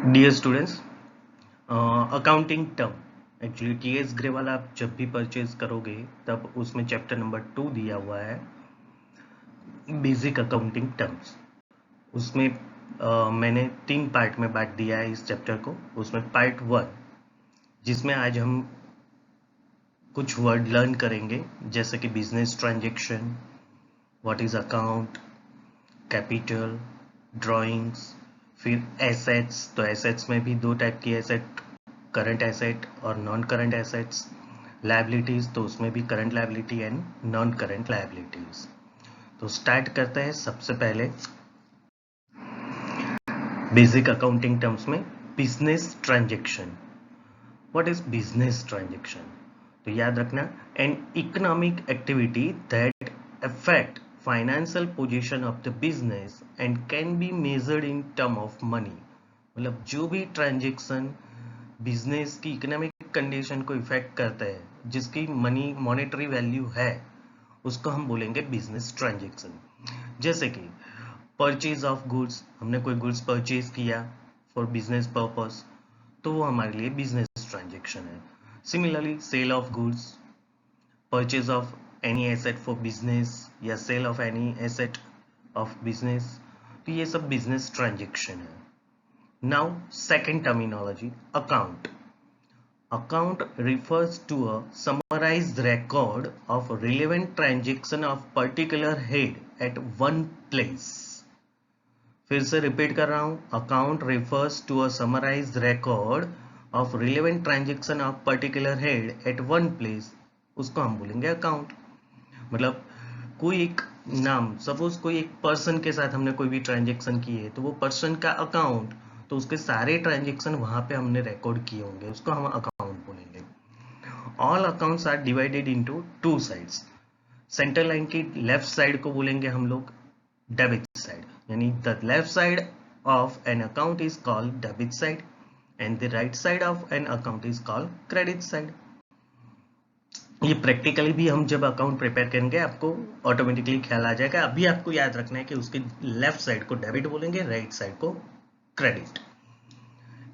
Dear students, accounting term actually टीएस ग्रे वाला आप जब भी परचेज करोगे तब उसमें चैप्टर नंबर 2 दिया हुआ है बेसिक अकाउंटिंग टर्म्स। उसमें मैंने 3 पार्ट में बांट दिया है इस चैप्टर को। उसमें पार्ट 1 जिसमें आज हम कुछ वर्ड लर्न करेंगे जैसे कि business transaction, what is account, capital, drawings, फिर एसेट्स। तो एसेट्स में भी दो टाइप की एसेट, करंट एसेट और नॉन करंट एसेट्स। लायबिलिटीज, तो उसमें भी current liability and non current liabilities. तो स्टार्ट करते हैं सबसे पहले बेसिक अकाउंटिंग टर्म्स में business transaction. What is business transaction? तो याद रखना, an economic activity that affect financial position of the business and can be measured in term of money. मतलब जो भी ट्रांजेक्शन बिजनेस की इकोनॉमिक कंडीशन को effect करता है, जिसकी मनी मॉनेटरी वैल्यू है, उसको हम बोलेंगे बिजनेस ट्रांजेक्शन। जैसे कि परचेज ऑफ गुड्स, हमने कोई गुड्स परचेज किया फॉर बिजनेस पर्पस, तो वो हमारे लिए बिजनेस ट्रांजेक्शन है। Similarly sale of goods, purchase of any asset for business या sale of any asset of business, तो ये सब बिजनेस ट्रांजेक्शन है। Now second terminology, account. Account refers to a summarized record of relevant transaction of particular head at one place. फिर से repeat कर रहा हूं, account refers to a summarized record of relevant transaction of particular head at one place. उसको हम बोलेंगे account. मतलब कोई एक नाम, सपोज कोई एक पर्सन के साथ हमने कोई भी ट्रांजेक्शन की है, तो वो पर्सन का अकाउंट, तो उसके सारे ट्रांजेक्शन वहां पे हमने रिकॉर्ड किए होंगे, उसको हम अकाउंट बोलेंगे। All accounts are divided into two sides. Centre line की लेफ्ट साइड को बोलेंगे हम लोग डेबिट साइड, यानी the left side of an account is called debit side and the right side of an account is called credit side. ये practically भी हम जब अकाउंट प्रिपेयर करेंगे आपको ऑटोमेटिकली ख्याल आ जाएगा। अभी आपको याद रखना है कि उसके लेफ्ट साइड को डेबिट बोलेंगे, राइट साइड को credit.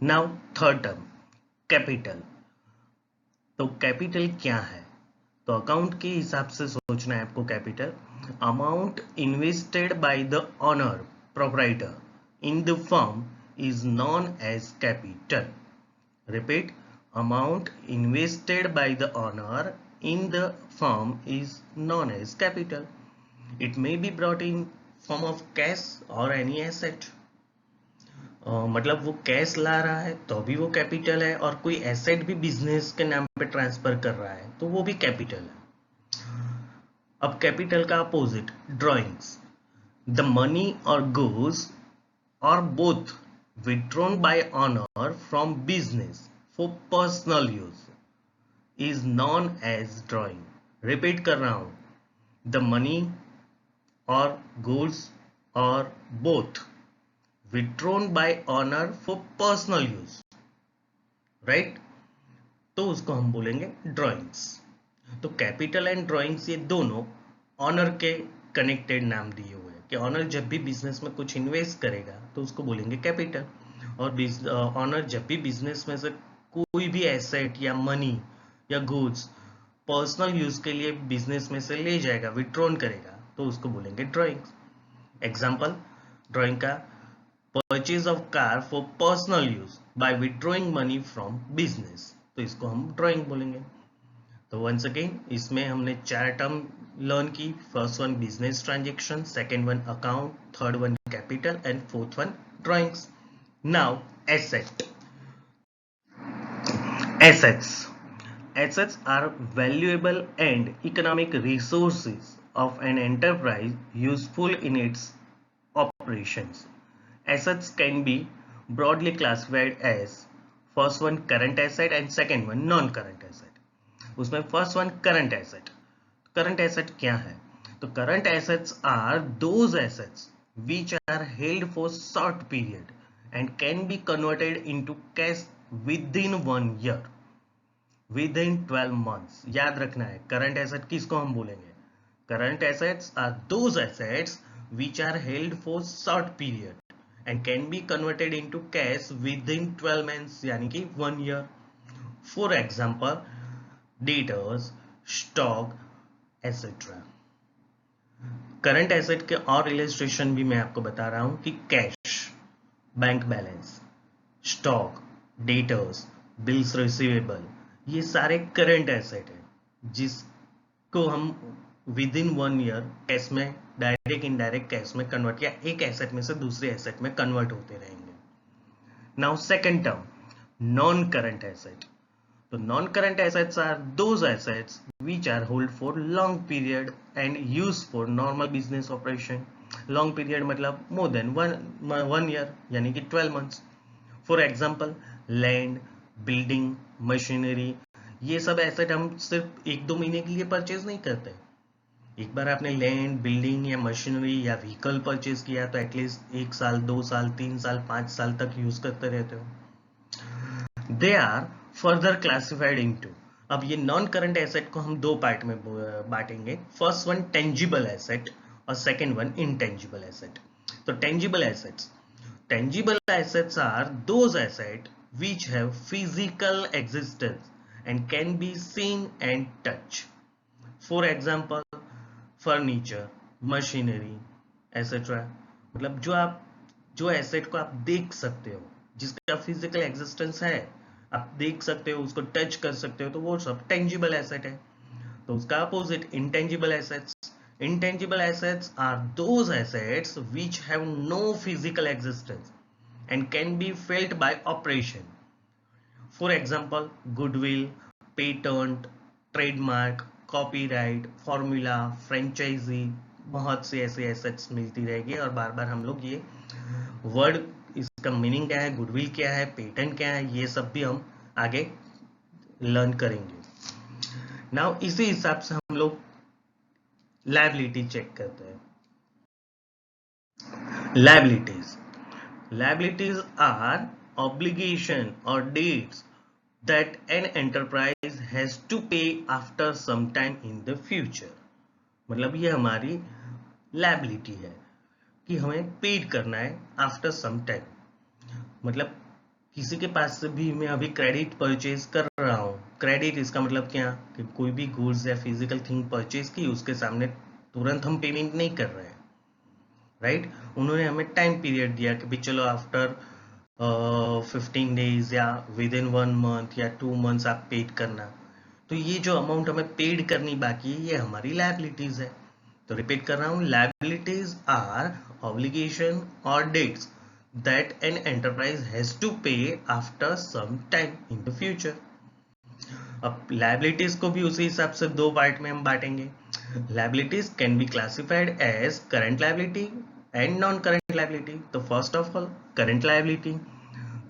Now third term, capital. तो कैपिटल क्या है? तो अकाउंट के हिसाब से सोचना है आपको। Capital, amount invested by the owner proprietor in the firm is known as capital. Repeat, amount invested by the owner in the firm is known as capital. It may be brought in form of cash or any asset. मतलब वो cash ला रहा है तो भी वो capital है, और कोई एसेट भी बिजनेस के नाम पे ट्रांसफर कर रहा है तो वो भी कैपिटल है। अब कैपिटल का अपोजिट, ड्रॉइंग्स। द मनी और गुड्स और both withdrawn by owner from business for personal use is known as drawing. Repeat कर रहा हूं, द मनी और goods और both withdrawn by owner for personal use, right? तो उसको हम बोलेंगे ड्राइंग्स। तो कैपिटल एंड ड्राइंग्स ये दोनों ऑनर के कनेक्टेड नाम दिए हुए हैं कि ऑनर जब भी बिजनेस में कुछ इन्वेस्ट करेगा तो उसको बोलेंगे कैपिटल, और ऑनर जब भी बिजनेस में से कोई भी एसेट या मनी या गुड्स पर्सनल यूज के लिए बिजनेस में से ले जाएगा, विड्रॉन करेगा, तो उसको बोलेंगे ड्राइंग्स। एग्जांपल ड्राइंग का, purchase of car for personal use by withdrawing money from business, तो इसको हम ड्राइंग बोलेंगे। तो वंस अगेन इसमें हमने 4 टर्म लर्न की। First one business transaction, second one account, third one capital and fourth one drawings. Now asset. Assets, assets are valuable and economic resources of an enterprise useful in its operations. Assets can be broadly classified as first one current asset and second one non-current asset. उसमें first one current asset. Current asset क्या है? तो current assets are those assets which are held for short period and can be converted into cash within 1 year. With in 12 months। याद रखना है, current asset किसको हम बोलेंगे? Current assets are those assets which are held for short period and can be converted into cash within 12 months यानी कि 1 year. For example, debtors, stock, etc. Current asset के और इलस्ट्रेशन भी मैं आपको बता रहा हूं कि cash, bank balance, stock, debtors, bills receivable, ये सारे करंट एसेट है जिसको हम विद इन 1 ईयर कैश में, डायरेक्ट इनडायरेक्ट कैश में कन्वर्ट, या एक एसेट में से दूसरे एसेट में कन्वर्ट होते रहेंगे. Now second term, non current asset. So non-current assets are those assets which are held for long period and used for normal business operation. Long period मतलब more than one year यानी कि 12 months. For example, land, building, machinery, ये सब asset हम सिर्फ 1-2 महीने के लिए परचेज नहीं करते. एक बार आपने लैंड, बिल्डिंग या मशीनरी या व्हीकल परचेज किया तो एटलीस्ट 1 साल, 2 साल, 3 साल, 5 साल तक यूज करते रहते हो. They are further classified into, अब ये नॉन करंट एसेट को हम 2 पार्ट में बांटेंगे. फर्स्ट वन टेंजिबल एसेट और सेकंड वन इनटेंजिबल एसेट. तो tangible assets are those asset which have physical existence and can be seen and touched. For example, furniture, machinery, etc. मतलब जो asset को आप देख सकते हो, जिसका फिजिकल एग्जिस्टेंस है, आप देख सकते हो, उसको टच कर सकते हो, तो वो सब टेंजिबल एसेट है. तो उसका opposite intangible assets. Intangible assets are those assets which have no physical existence and can be felt by operation. For example, goodwill, patent, trademark, copyright, formula, franchisee, बहुत से ऐसे एसेट्स मिलती रहेगी. और बार बार हम लोग ये वर्ड, इसका मीनिंग क्या है, गुडविल क्या है, पेटेंट क्या है, ये सब भी हम आगे लर्न करेंगे. नाउ इसी हिसाब से हम लोग लायबिलिटी चेक करते हैं. लायबिलिटीज आर ऑब्लिगेशन और debts that an enterprise has to pay after some time in the future. मतलब ये हमारी लायबिलिटी है कि हमें पेड करना है आफ्टर सम टाइम. मतलब किसी के पास से भी मैं अभी क्रेडिट परचेज कर रहा हूँ. क्रेडिट इसका मतलब क्या, कि कोई भी गुड्स या फिजिकल थिंग परचेज की, उसके सामने तुरंत हम पेमेंट नहीं कर रहे हैं, राइट. उन्होंने हमें टाइम पीरियड दिया कि भी चलो आफ्टर 15 डेज या विद इन 1 मंथ या 2 मंथ्स आप पेड करना. तो ये जो अमाउंट हमें पेड करनी बाकी है, ये हमारी लायबिलिटीज है. तो रिपीट कर रहा हूँ, लायबिलिटीज आर ऑब्लिगेशन और dates that an enterprise has to pay after some time in the future. अब liabilities को भी उसी हिसाब से 2 पार्ट में हम बांटेंगे. Liabilities can be classified as current liability and non-current liability. तो first of all, current liability.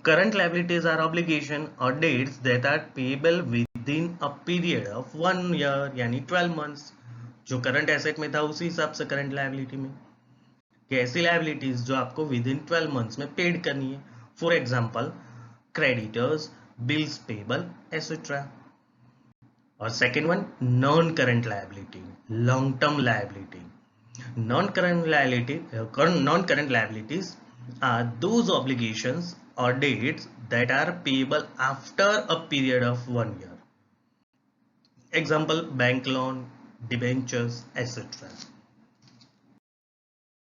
Current liabilities are obligation or debts that are payable within a period of 1 year यानी 12 months. जो current asset में था उसी हिसाब से current liability में, कि ऐसी लायबिलिटीज जो आपको विद इन 12 मंथ्स में पेड करनी है. For example, creditors, bills payable, etcetera. और second one, non current liability, long term liability. Non current liabilities are those obligations और debts that are payable after a period of 1 year. Example, bank loan, debentures, etcetera.